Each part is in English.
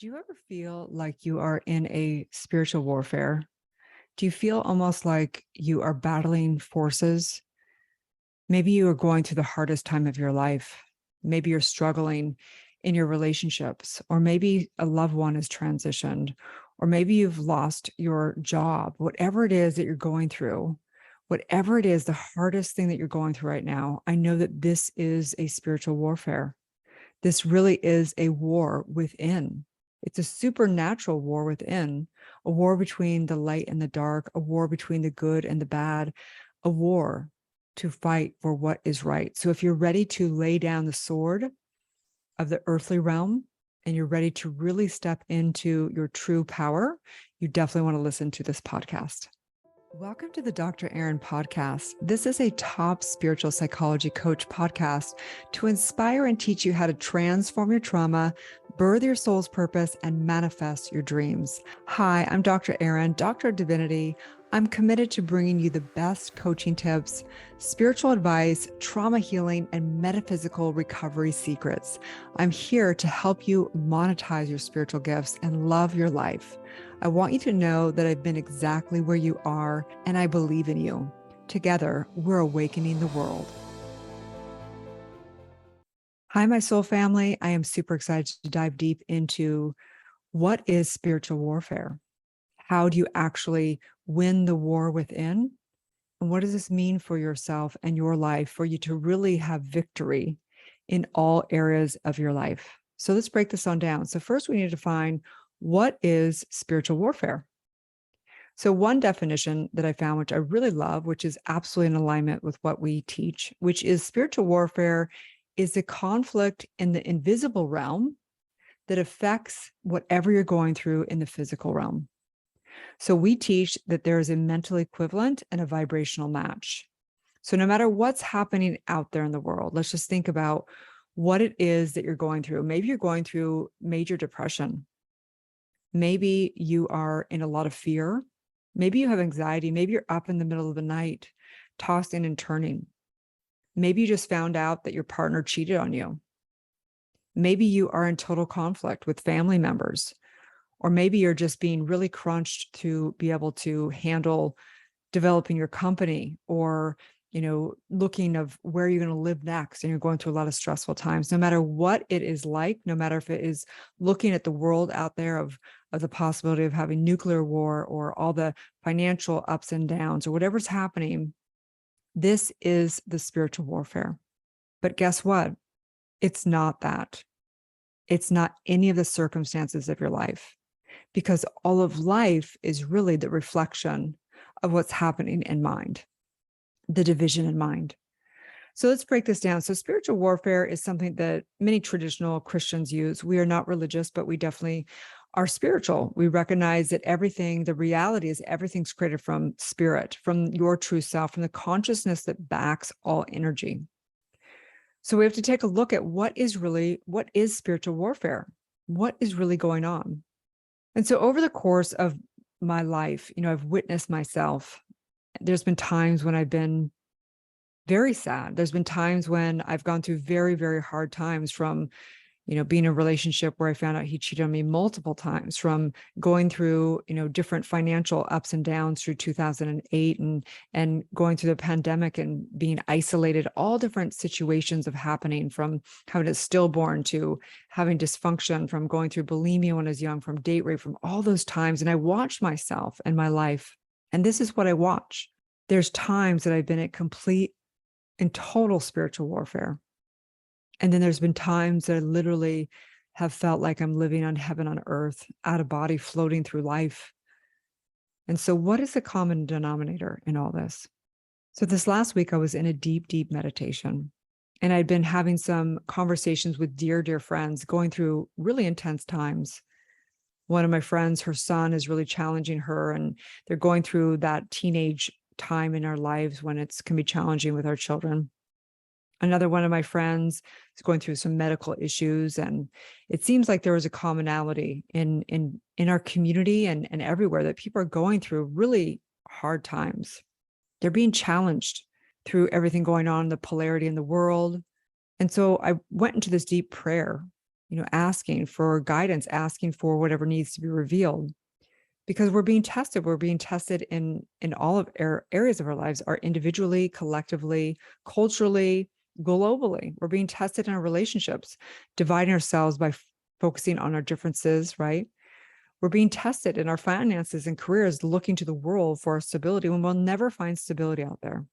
Do you ever feel like you are in a spiritual warfare? Do you feel almost like you are battling forces? Maybe you are going through the hardest time of your life. Maybe you're struggling in your relationships, or maybe a loved one has transitioned, or maybe you've lost your job. Whatever it is that you're going through, whatever it is, the hardest thing that you're going through right now, I know that this is a spiritual warfare. This really is a war within. It's a supernatural war within, a war between the light and the dark, a war between the good and the bad, a war to fight for what is right. So if you're ready to lay down the sword of the earthly realm and you're ready to really step into your true power, you definitely want to listen to this podcast. Welcome to the Dr. Erin podcast. This is a top spiritual psychology coach podcast to inspire and teach you how to transform your trauma, birth your soul's purpose, and manifest your dreams. Hi, I'm Dr. Erin, Doctor of Divinity. I'm committed to bringing you the best coaching tips, spiritual advice, trauma healing, and metaphysical recovery secrets. I'm here to help you monetize your spiritual gifts and love your life. I want you to know that I've been exactly where you are, and I believe in you. Together, we're awakening the world. Hi, my soul family. I am super excited to dive deep into what is spiritual warfare? How do you actually win the war within? And what does this mean for yourself and your life for you to really have victory in all areas of your life? So let's break this on down. So first we need to define what is spiritual warfare. So one definition that I found, which I really love, which is absolutely in alignment with what we teach, which is spiritual warfare is the conflict in the invisible realm that affects whatever you're going through in the physical realm. So we teach that there is a mental equivalent and a vibrational match. So no matter what's happening out there in the world, let's just think about what it is that you're going through. Maybe you're going through major depression. Maybe you are in a lot of fear. Maybe you have anxiety. Maybe you're up in the middle of the night, tossing and turning. Maybe you just found out that your partner cheated on you. Maybe you are in total conflict with family members. Or maybe you're just being really crunched to be able to handle developing your company or, looking of where you're going to live next. And you're going through a lot of stressful times. No matter what it is like, no matter if it is looking at the world out there of the possibility of having nuclear war or all the financial ups and downs or whatever's happening, this is the spiritual warfare. But guess what? It's not that. It's not any of the circumstances of your life. Because all of life is really the reflection of what's happening in mind, the division in mind. So let's break this down. So spiritual warfare is something that many traditional Christians use. We are not religious, but we definitely are spiritual. We recognize that the reality is everything's created from spirit, from your true self, from the consciousness that backs all energy. So we have to take a look at what is spiritual warfare? What is really going on? And so over the course of my life, I've witnessed myself. There's been times when I've been very sad. There's been times when I've gone through very, very hard times from, being in a relationship where I found out he cheated on me multiple times, from going through, different financial ups and downs through 2008 and going through the pandemic and being isolated, all different situations of happening, from having a stillborn to having dysfunction, from going through bulimia when I was young, from date rape, from all those times. And I watched myself and my life. And this is what I watch. There's times that I've been at complete and total spiritual warfare. And then there's been times that I literally have felt like I'm living on heaven on earth, out of body, floating through life. And so what is the common denominator in all this? So this last week, I was in a deep, deep meditation. And I'd been having some conversations with dear, dear friends, going through really intense times. One of my friends, her son is really challenging her, and they're going through that teenage time in our lives when it can be challenging with our children. Another one of my friends is going through some medical issues, and it seems like there was a commonality in our community and everywhere, that people are going through really hard times. They're being challenged through everything going on, the polarity in the world. And so I went into this deep prayer, asking for guidance, asking for whatever needs to be revealed, because we're being tested. We're being tested in all of areas of our lives, are individually, collectively, culturally, globally. We're being tested in our relationships, dividing ourselves by focusing on our differences, right? We're being tested in our finances and careers, looking to the world for our stability when we'll never find stability out there.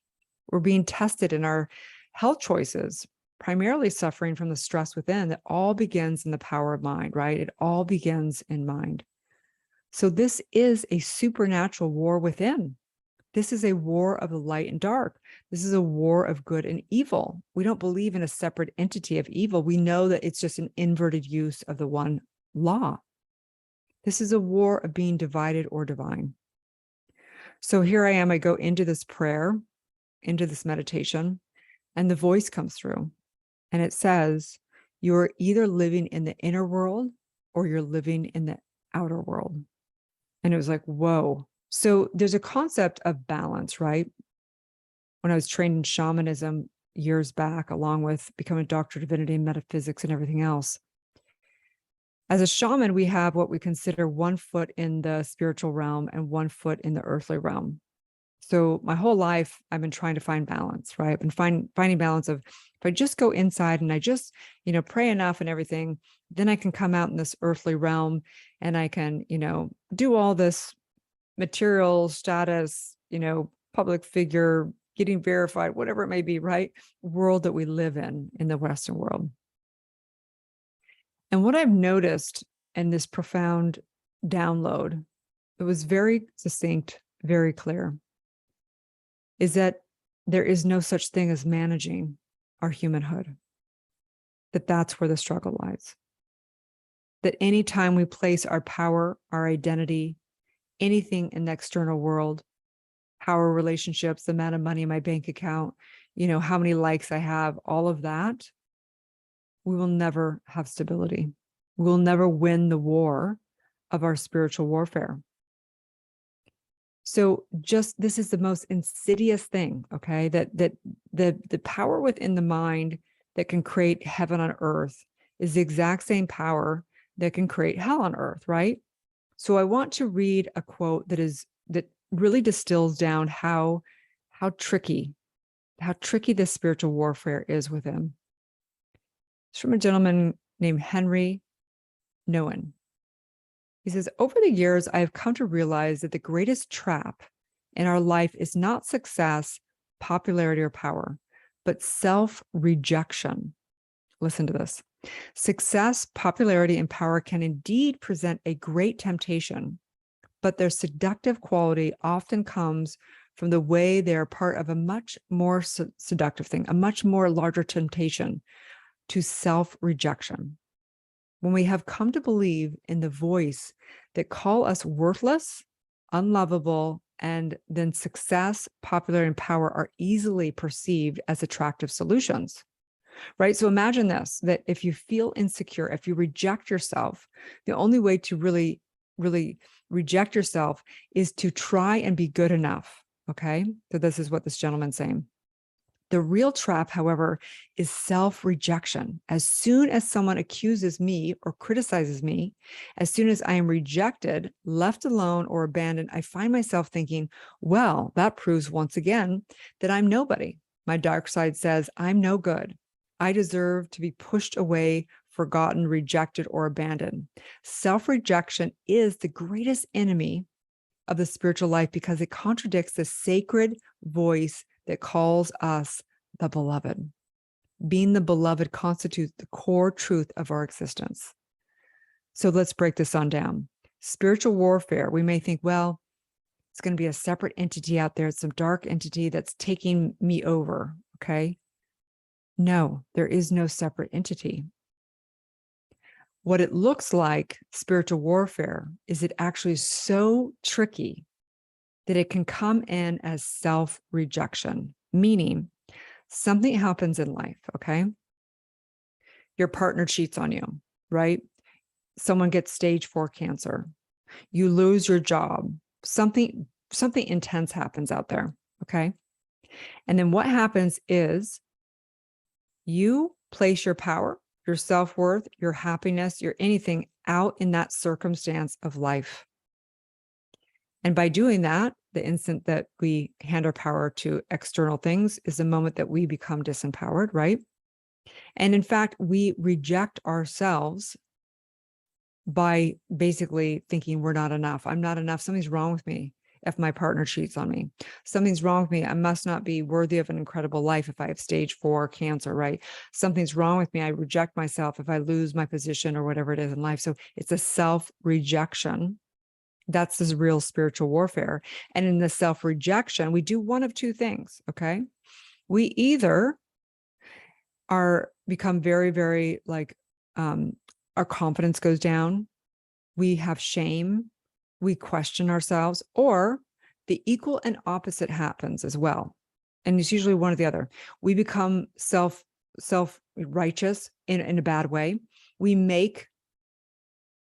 We're being tested in our health choices, primarily suffering from the stress within. That all begins in the power of mind, right? It all begins in mind. So this is a supernatural war within. This is a war of the light and dark. This is a war of good and evil. We don't believe in a separate entity of evil. We know that it's just an inverted use of the one law. This is a war of being divided or divine. So here I am, I go into this prayer, into this meditation, and the voice comes through and it says, you're either living in the inner world or you're living in the outer world. And it was like, whoa. So there's a concept of balance, right? When I was trained in shamanism years back, along with becoming a doctor of divinity and metaphysics and everything else, as a shaman, we have what we consider one foot in the spiritual realm and one foot in the earthly realm. So my whole life, I've been trying to find balance, right? I've been finding balance of, if I just go inside and I just, pray enough and everything, then I can come out in this earthly realm and I can, do all this material status, public figure, getting verified, whatever it may be, right? World that we live in the Western world. And what I've noticed in this profound download, it was very succinct, very clear, is that there is no such thing as managing our humanhood. That's where the struggle lies. That anytime we place our power, our identity, anything in the external world, power, relationships, the amount of money in my bank account, how many likes I have, all of that, we will never have stability. We'll never win the war of our spiritual warfare. So this is the most insidious thing, okay? That the power within the mind that can create heaven on earth is the exact same power that can create hell on earth, right? So I want to read a quote that really distills down how tricky this spiritual warfare is within. It's from a gentleman named Henri Nouwen. He says, over the years, I have come to realize that the greatest trap in our life is not success, popularity, or power, but self-rejection. Listen to this. Success, popularity, and power can indeed present a great temptation, but their seductive quality often comes from the way they are part of a much more seductive thing, a much more larger temptation to self-rejection. When we have come to believe in the voice that call us worthless, unlovable, and then success, popularity, and power are easily perceived as attractive solutions, right? So imagine this, that if you feel insecure, if you reject yourself, the only way to really, really reject yourself is to try and be good enough, okay? So this is what this gentleman's saying. The real trap, however, is self-rejection. As soon as someone accuses me or criticizes me, as soon as I am rejected, left alone, or abandoned, I find myself thinking, well, that proves once again that I'm nobody. My dark side says I'm no good. I deserve to be pushed away, forgotten, rejected, or abandoned. Self-rejection is the greatest enemy of the spiritual life because it contradicts the sacred voice that calls us the beloved. Being the beloved constitutes the core truth of our existence. So let's break this on down. Spiritual warfare, we may think, well, it's going to be a separate entity out there. It's some dark entity that's taking me over, okay? No, there is no separate entity. What it looks like, spiritual warfare, is it actually so tricky that it can come in as self-rejection, meaning something happens in life, okay? Your partner cheats on you, right? Someone gets stage 4 cancer. You lose your job. Something intense happens out there, okay? And then what happens is you place your power, your self-worth, your happiness, your anything out in that circumstance of life. And by doing that, the instant that we hand our power to external things is the moment that we become disempowered, right? And in fact, we reject ourselves by basically thinking we're not enough. I'm not enough. Something's wrong with me if my partner cheats on me. Something's wrong with me. I must not be worthy of an incredible life if I have stage 4 cancer, right? Something's wrong with me. I reject myself if I lose my position or whatever it is in life. So it's a self-rejection. That's this real spiritual warfare. And in the self-rejection, we do one of two things, okay? We either become very, very like, our confidence goes down, we have shame, we question ourselves, or the equal and opposite happens as well. And it's usually one or the other. We become self-righteous in a bad way. We make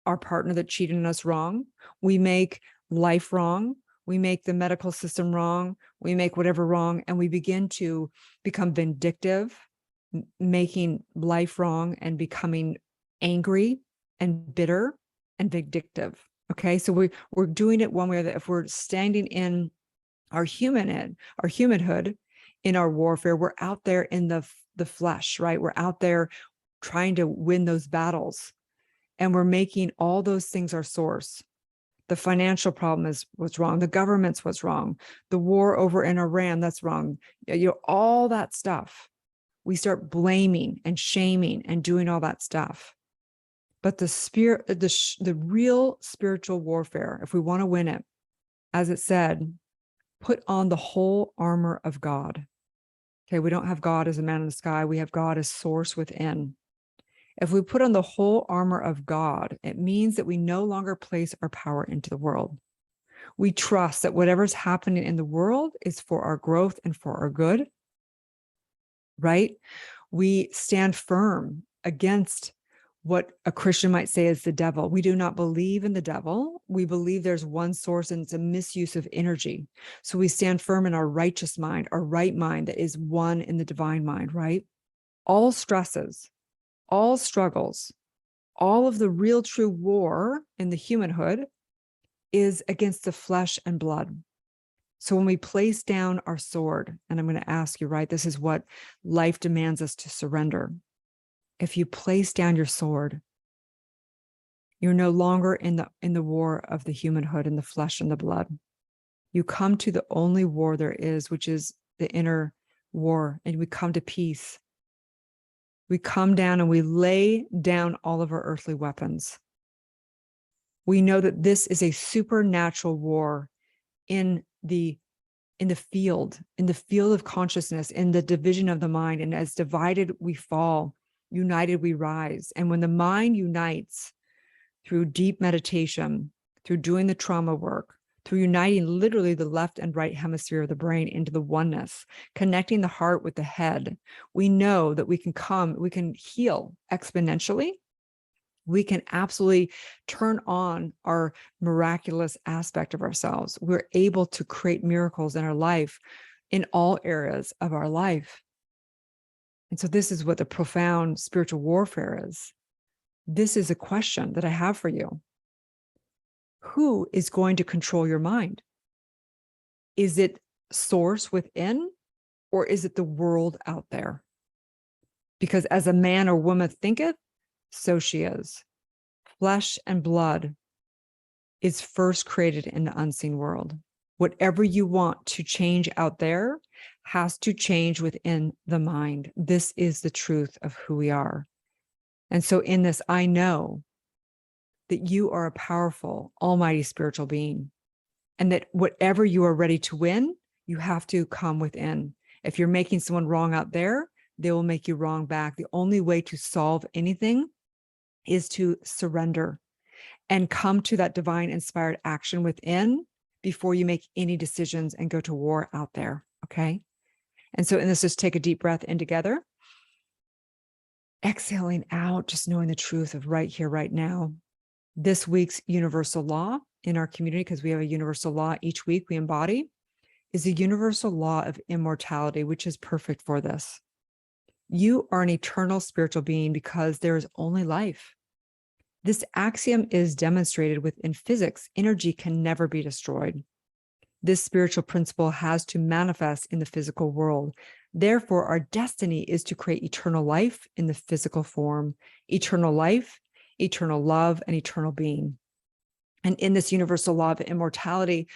our partner that cheated on us wrong. We make life wrong. We make the medical system wrong. We make whatever wrong. And we begin to become vindictive, making life wrong and becoming angry and bitter and vindictive. Okay. So we're doing it one way or the other. If we're standing in our humanhood, in our warfare, we're out there in the flesh, right? We're out there trying to win those battles. And we're making all those things our source. The financial problem is what's wrong. The government's what's wrong. The war over in Iran, that's wrong. All that stuff. We start blaming and shaming and doing all that stuff. But the real spiritual warfare, if we want to win it, as it said, put on the whole armor of God. Okay, we don't have God as a man in the sky. We have God as source within. If we put on the whole armor of God, it means that we no longer place our power into the world. We trust that whatever's happening in the world is for our growth and for our good, right? We stand firm against what a Christian might say is the devil. We do not believe in the devil. We believe there's one source and it's a misuse of energy. So we stand firm in our righteous mind, our right mind that is one in the divine mind, right? All stresses, all struggles, all of the real true war in the humanhood is against the flesh and blood. So when we place down our sword, and I'm going to ask you, right, this is what life demands us to surrender. If you place down your sword, you're no longer in the war of the humanhood and the flesh and the blood. You come to the only war there is, which is the inner war, and we come to peace. We come down and we lay down all of our earthly weapons. We know that this is a supernatural war in the field of consciousness, in the division of the mind. And as divided we fall, united we rise. And when the mind unites through deep meditation, through doing the trauma work, through uniting literally the left and right hemisphere of the brain into the oneness, connecting the heart with the head, we know that we can heal exponentially. We can absolutely turn on our miraculous aspect of ourselves. We're able to create miracles in our life, in all areas of our life. And so this is what the profound spiritual warfare is. This is a question that I have for you. Who is going to control your mind? Is it source within, or is it the world out there? Because as a man or woman thinketh, so she is. Flesh and blood is first created in the unseen world. Whatever you want to change out there has to change within the mind. This is the truth of who we are. And so in this, I know that you are a powerful, almighty spiritual being, and that whatever you are ready to win, you have to come within. If you're making someone wrong out there, they will make you wrong back. The only way to solve anything is to surrender and come to that divine inspired action within before you make any decisions and go to war out there. Okay. And so in this, just take a deep breath in together, exhaling out, just knowing the truth of right here, right now. This week's universal law in our community, because we have a universal law each week we embody, is the universal law of immortality, which is perfect for this. You are an eternal spiritual being because there is only life. This axiom is demonstrated within physics. Energy can never be destroyed. This spiritual principle has to manifest in the physical world. Therefore, our destiny is to create eternal life in the physical form, eternal life, eternal love, and eternal being. And in this universal law of immortality,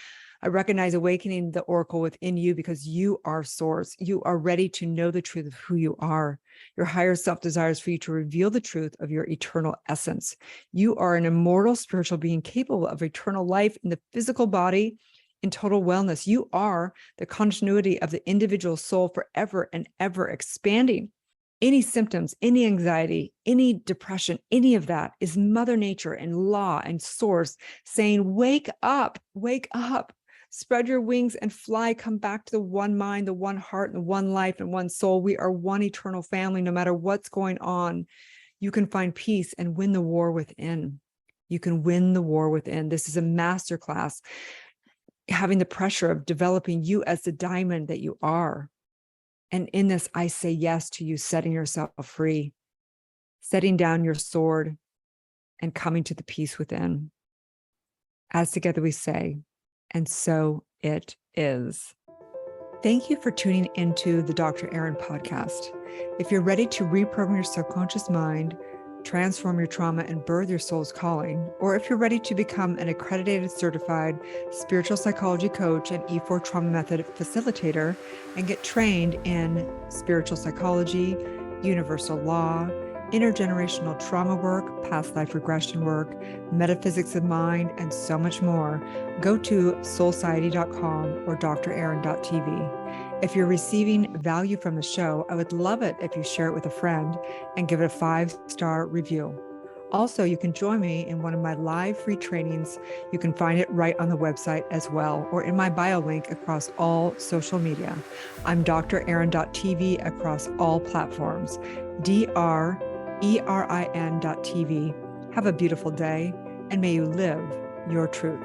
I recognize awakening the oracle within you because you are source. You are ready to know the truth of who you are. Your higher self desires for you to reveal the truth of your eternal essence. You are an immortal spiritual being capable of eternal life in the physical body, in total wellness. You are the continuity of the individual soul forever and ever expanding. Any symptoms, any anxiety, any depression, any of that is Mother Nature and law and source saying, wake up, spread your wings and fly, come back to the one mind, the one heart, and the one life and one soul. We are one eternal family. No matter what's going on, you can find peace and win the war within. You can win the war within. This is a masterclass, having the pressure of developing you as the diamond that you are. And in this, I say yes to you setting yourself free, setting down your sword, and coming to the peace within. As together we say, and so it is. Thank you for tuning into the Dr. Erin podcast. If you're ready to reprogram your subconscious mind, transform your trauma, and birth your soul's calling, or if you're ready to become an accredited, certified spiritual psychology coach and E4 trauma method facilitator and get trained in spiritual psychology, universal law, intergenerational trauma work, past life regression work, metaphysics of mind, and so much more, go to soulciety.com or drerin.tv. If you're receiving value from the show, I would love it if you share it with a friend and give it a 5-star review. Also, you can join me in one of my live free trainings. You can find it right on the website as well, or in my bio link across all social media. I'm drerin.tv across all platforms, drerin.tv. Have a beautiful day, and may you live your truth.